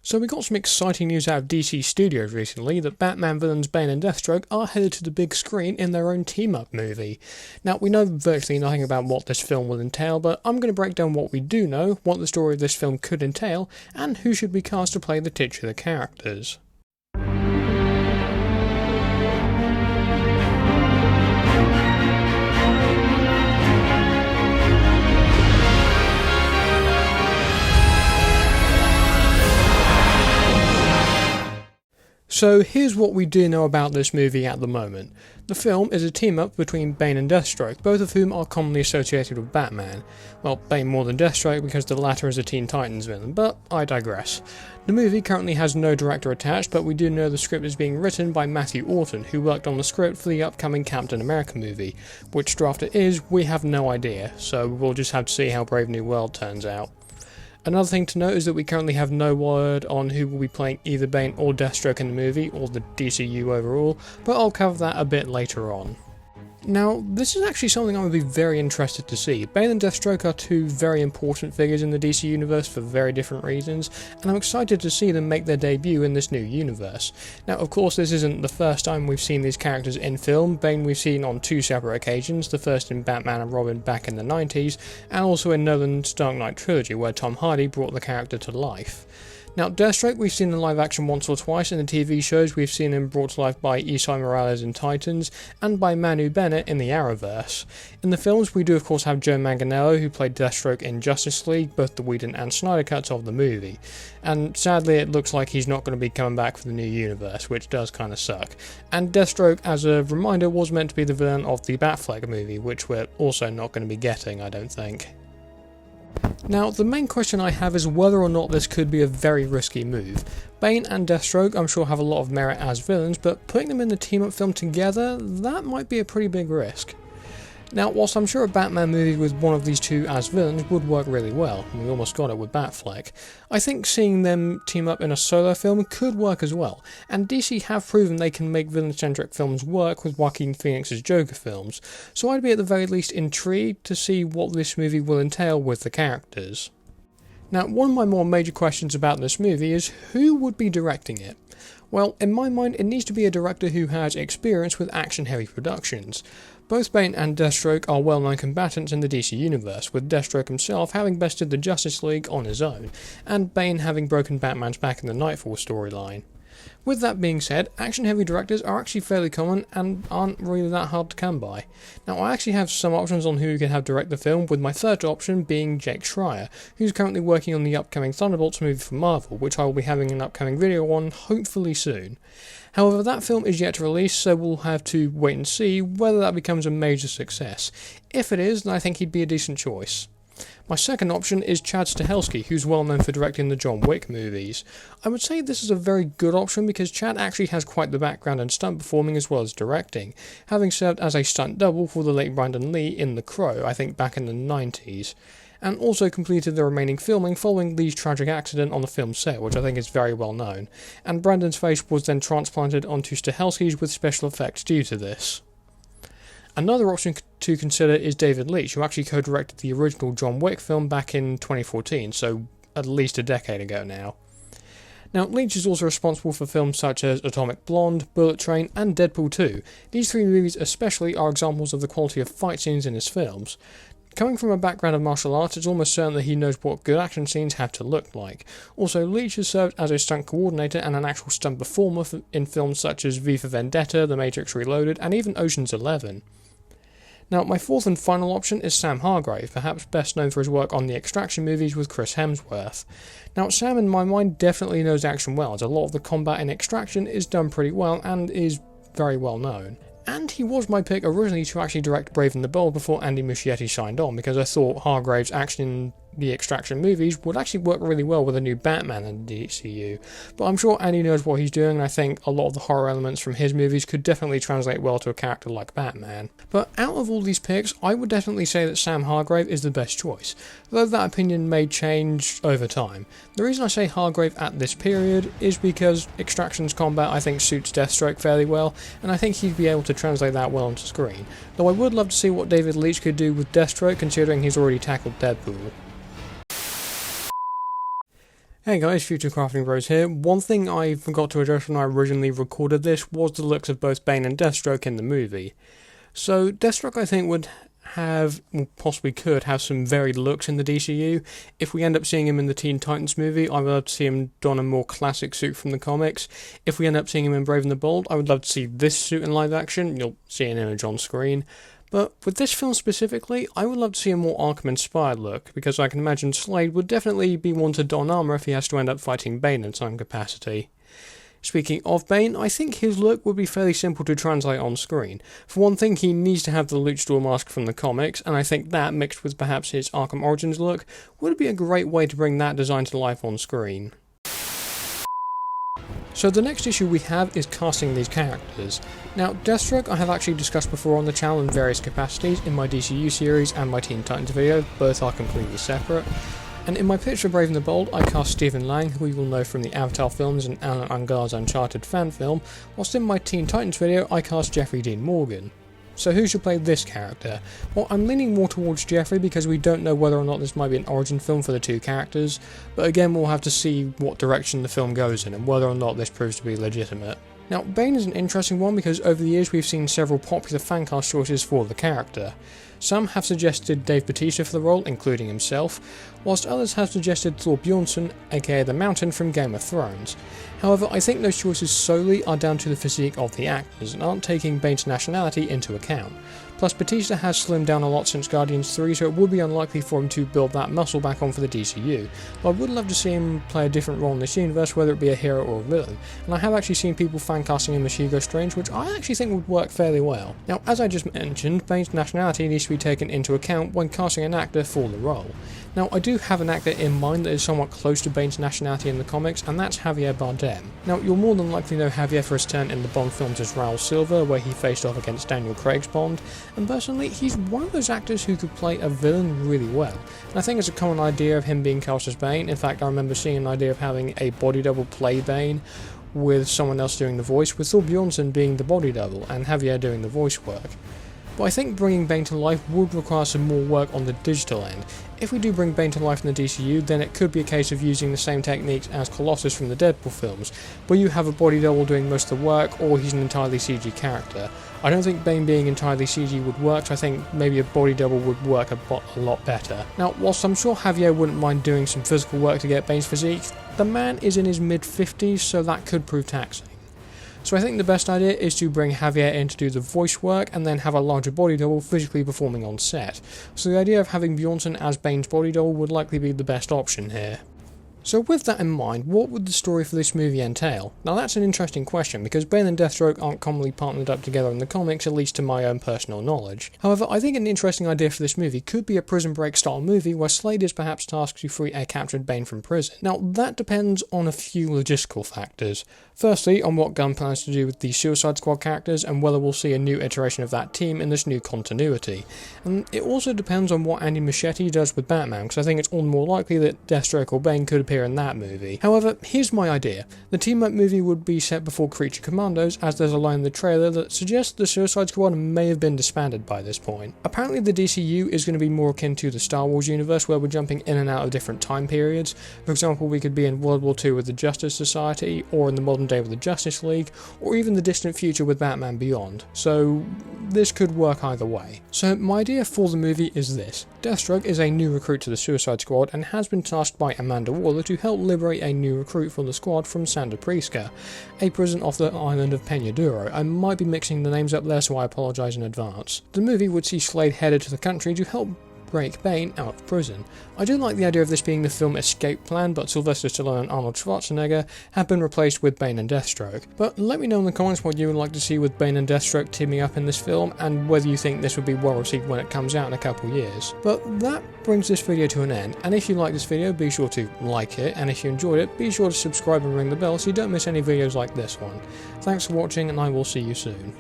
So we got some exciting news out of DC Studios recently that Batman villains Bane and Deathstroke are headed to the big screen in their own team-up movie. Now, we know virtually nothing about what this film will entail, but I'm going to break down what we do know, what the story of this film could entail, and who should be cast to play the titular characters. So here's what we do know about this movie at the moment. The film is a team-up between Bane and Deathstroke, both of whom are commonly associated with Batman. Well, Bane more than Deathstroke because the latter is a Teen Titans villain, but I digress. The movie currently has no director attached, but we do know the script is being written by Matthew Orton, who worked on the script for the upcoming Captain America movie. Which draft it is, we have no idea, so we'll just have to see how Brave New World turns out. Another thing to note is that we currently have no word on who will be playing either Bane or Deathstroke in the movie, or the DCU overall, but I'll cover that a bit later on. Now, this is actually something I would be very interested to see. Bane and Deathstroke are two very important figures in the DC universe for very different reasons, and I'm excited to see them make their debut in this new universe. Now, of course, this isn't the first time we've seen these characters in film. Bane we've seen on two separate occasions, the first in Batman and Robin back in the 90s, and also in Nolan's Dark Knight trilogy, where Tom Hardy brought the character to life. Now, Deathstroke we've seen in live action once or twice. In the TV shows we've seen him brought to life by Esai Morales in Titans, and by Manu Bennett in the Arrowverse. In the films we do of course have Joe Manganiello, who played Deathstroke in Justice League, both the Whedon and Snyder cuts of the movie. And sadly it looks like he's not going to be coming back for the new universe, which does kind of suck. And Deathstroke, as a reminder, was meant to be the villain of the Batfleck movie, which we're also not going to be getting, I don't think. Now, the main question I have is whether or not this could be a very risky move. Bane and Deathstroke I'm sure have a lot of merit as villains, but putting them in the team-up film together, that might be a pretty big risk. Now, whilst I'm sure a Batman movie with one of these two as villains would work really well, and we almost got it with Batfleck, I think seeing them team up in a solo film could work as well, and DC have proven they can make villain-centric films work with Joaquin Phoenix's Joker films, so I'd be at the very least intrigued to see what this movie will entail with the characters. Now, one of my more major questions about this movie is who would be directing it? Well, in my mind, it needs to be a director who has experience with action-heavy productions. Both Bane and Deathstroke are well-known combatants in the DC universe, with Deathstroke himself having bested the Justice League on his own, and Bane having broken Batman's back in the Nightfall storyline. With that being said, action-heavy directors are actually fairly common and aren't really that hard to come by. Now, I actually have some options on who you can have direct the film, with my third option being YchLjOhJEsBTvsKg, who's currently working on the upcoming Thunderbolts movie for Marvel, which I will be having an upcoming video on hopefully soon. However, that film is yet to release, so we'll have to wait and see whether that becomes a major success. If it is, then I think he'd be a decent choice. My second option is Chad Stahelski, who's well known for directing the John Wick movies. I would say this is a very good option because Chad actually has quite the background in stunt performing as well as directing, having served as a stunt double for the late Brandon Lee in The Crow, I think back in the 90s, and also completed the remaining filming following Lee's tragic accident on the film set, which I think is very well known, and Brandon's face was then transplanted onto Stahelski's with special effects due to this. Another option to consider is David Leech, who actually co-directed the original John Wick film back in 2014, so at least a decade ago now. Now, Leech is also responsible for films such as Atomic Blonde, Bullet Train, and Deadpool 2. These three movies especially are examples of the quality of fight scenes in his films. Coming from a background of martial arts, it's almost certain that he knows what good action scenes have to look like. Also, Leech has served as a stunt coordinator and an actual stunt performer in films such as V for Vendetta, The Matrix Reloaded, and even Ocean's 11. Now, my fourth and final option is Sam Hargrave, perhaps best known for his work on the Extraction movies with Chris Hemsworth. Now, Sam in my mind definitely knows action well, as a lot of the combat in Extraction is done pretty well and is very well known. And he was my pick originally to actually direct Brave and the Bold before Andy Muschietti signed on, because I thought Hargrave's action in the Extraction movies would actually work really well with a new Batman in the DCU. But I'm sure Andy knows what he's doing, and I think a lot of the horror elements from his movies could definitely translate well to a character like Batman. But out of all these picks, I would definitely say that Sam Hargrave is the best choice, though that opinion may change over time. The reason I say Hargrave at this period is because Extraction's combat I think suits Deathstroke fairly well, and I think he'd be able to translate that well onto screen, though I would love to see what David Leech could do with Deathstroke considering he's already tackled Deadpool. Hey guys, Future Crafting Bros here. One thing I forgot to address when I originally recorded this was the looks of both Bane and Deathstroke in the movie. So Deathstroke I think would have, possibly could have some varied looks in the DCU. If we end up seeing him in the Teen Titans movie, I would love to see him don a more classic suit from the comics. If we end up seeing him in Brave and the Bold, I would love to see this suit in live action. You'll see an image on screen. But with this film specifically, I would love to see a more Arkham-inspired look, because I can imagine Slade would definitely be one to don armour if he has to end up fighting Bane in some capacity. Speaking of Bane, I think his look would be fairly simple to translate on screen. For one thing, he needs to have the luchador mask from the comics, and I think that, mixed with perhaps his Arkham Origins look, would be a great way to bring that design to life on screen. So the next issue we have is casting these characters. Now, Deathstroke I have actually discussed before on the channel in various capacities in my DCU series and my Teen Titans video, both are completely separate. And in my pitch for Brave and the Bold, I cast Stephen Lang, who you will know from the Avatar films and Alan Ungar's Uncharted fan film, whilst in my Teen Titans video I cast Jeffrey Dean Morgan. So who should play this character? Well, I'm leaning more towards Jeffrey because we don't know whether or not this might be an origin film for the two characters, but again we'll have to see what direction the film goes in and whether or not this proves to be legitimate. Now, Bane is an interesting one because over the years we've seen several popular fan cast choices for the character. Some have suggested Dave Bautista for the role, including himself, whilst others have suggested Thor Bjornsson, aka the Mountain from Game of Thrones. However, I think those choices solely are down to the physique of the actors and aren't taking Bane's nationality into account. Plus, Bautista has slimmed down a lot since Guardians 3, so it would be unlikely for him to build that muscle back on for the DCU. But I would love to see him play a different role in this universe, whether it be a hero or a villain, and I have actually seen people fan casting him as Hugo Strange, which I actually think would work fairly well. Now, as I just mentioned, Bane's nationality needs to be taken into account when casting an actor for the role. Now, I do have an actor in mind that is somewhat close to Bane's nationality in the comics, and that's Javier Bardem. Now, you'll more than likely know Javier for his turn in the Bond films as Raul Silva, where he faced off against Daniel Craig's Bond, and personally, he's one of those actors who could play a villain really well. And I think it's a common idea of him being cast as Bane. In fact, I remember seeing an idea of having a body double play Bane, with someone else doing the voice, with Thor Bjornsson being the body double, and Javier doing the voice work. But I think bringing Bane to life would require some more work on the digital end. If we do bring Bane to life in the DCU, then it could be a case of using the same techniques as Colossus from the Deadpool films, where you have a body double doing most of the work, or he's an entirely CG character. I don't think Bane being entirely CG would work, so I think maybe a body double would work a lot better. Now, whilst I'm sure Javier wouldn't mind doing some physical work to get Bane's physique, the man is in his mid-50s, so that could prove taxing. So I think the best idea is to bring Javier in to do the voice work and then have a larger body double physically performing on set. So the idea of having Bjornsson as Bane's body double would likely be the best option here. So with that in mind, what would the story for this movie entail? Now that's an interesting question, because Bane and Deathstroke aren't commonly partnered up together in the comics, at least to my own personal knowledge. However, I think an interesting idea for this movie could be a Prison Break style movie where Slade is perhaps tasked to free a captured Bane from prison. Now that depends on a few logistical factors. Firstly, on what Gunn plans to do with the Suicide Squad characters and whether we'll see a new iteration of that team in this new continuity. And it also depends on what Andy Muschietti does with Batman, because I think it's all the more likely that Deathstroke or Bane could appear in that movie. However, here's my idea. The team-up movie would be set before Creature Commandos, as there's a line in the trailer that suggests the Suicide Squad may have been disbanded by this point. Apparently the DCU is going to be more akin to the Star Wars universe, where we're jumping in and out of different time periods. For example, we could be in World War II with the Justice Society, or in the modern day with the Justice League, or even the distant future with Batman Beyond. So this could work either way. So my idea for the movie is this. Deathstroke is a new recruit to the Suicide Squad and has been tasked by Amanda Waller to help liberate a new recruit for the squad from Santa Prisca, a prison off the island of Peñaduro. I might be mixing the names up there, so I apologise in advance. The movie would see Slade headed to the country to help break Bane out of prison. I do like the idea of this being the film Escape Plan, but Sylvester Stallone and Arnold Schwarzenegger have been replaced with Bane and Deathstroke. But let me know in the comments what you would like to see with Bane and Deathstroke teaming up in this film, and whether you think this would be well received when it comes out in a couple years. But that brings this video to an end, and if you like this video, be sure to like it, and if you enjoyed it, be sure to subscribe and ring the bell so you don't miss any videos like this one. Thanks for watching, and I will see you soon.